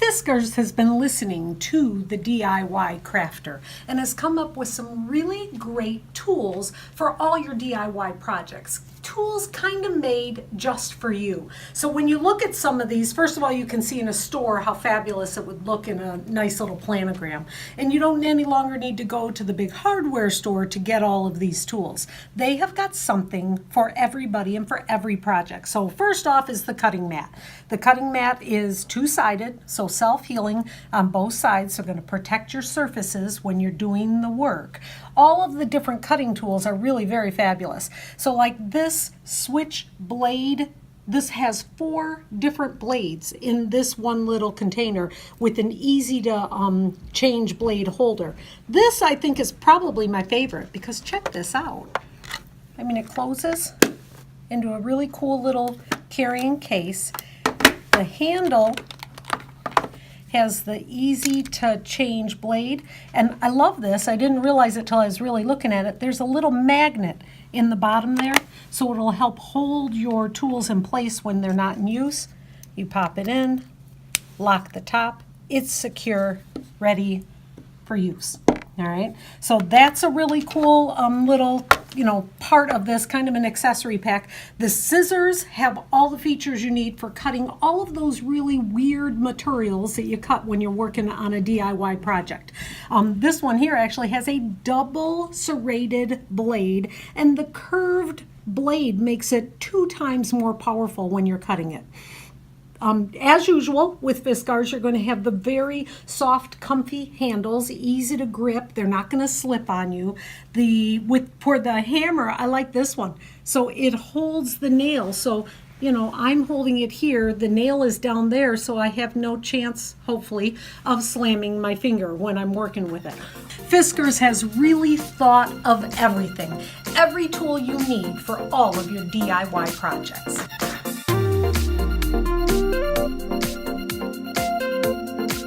Fiskars has been listening to the DIY crafter and has come up with some really great tools for all your DIY projects. Tools kind of made just for you. So when you look at some of these, first of all, you can see in a store how fabulous it would look in a nice little planogram. And you don't any longer need to go to the big hardware store to get all of these tools. They have got something for everybody and for every project. So first off is the cutting mat. The cutting mat is two-sided, so self-healing on both sides, so going to protect your surfaces when you're doing the work. All of the different cutting tools are really very fabulous. So like this switch blade, this has 4 different blades in this one little container with an easy to change blade holder. This I think is probably my favorite because check this out. I mean, it closes into a really cool little carrying case. The handle has the easy to change blade, and I love this. I didn't realize it till I was really looking at it. There's a little magnet in the bottom there, so it'll help hold your tools in place when they're not in use. You pop it in, lock the top, it's secure, ready for use. All right, so that's a really cool little part of this, kind of an accessory pack. The scissors have all the features you need for cutting all of those really weird materials that you cut when you're working on a DIY project. This one here actually has a double serrated blade, and the curved blade makes it 2 times more powerful when you're cutting it. As usual with Fiskars, you're going to have the very soft, comfy handles, easy to grip. They're not going to slip on you. For the hammer, I like this one. So it holds the nail. So, I'm holding it here. The nail is down there, so I have no chance, hopefully, of slamming my finger when I'm working with it. Fiskars has really thought of everything. Every tool you need for all of your DIY projects.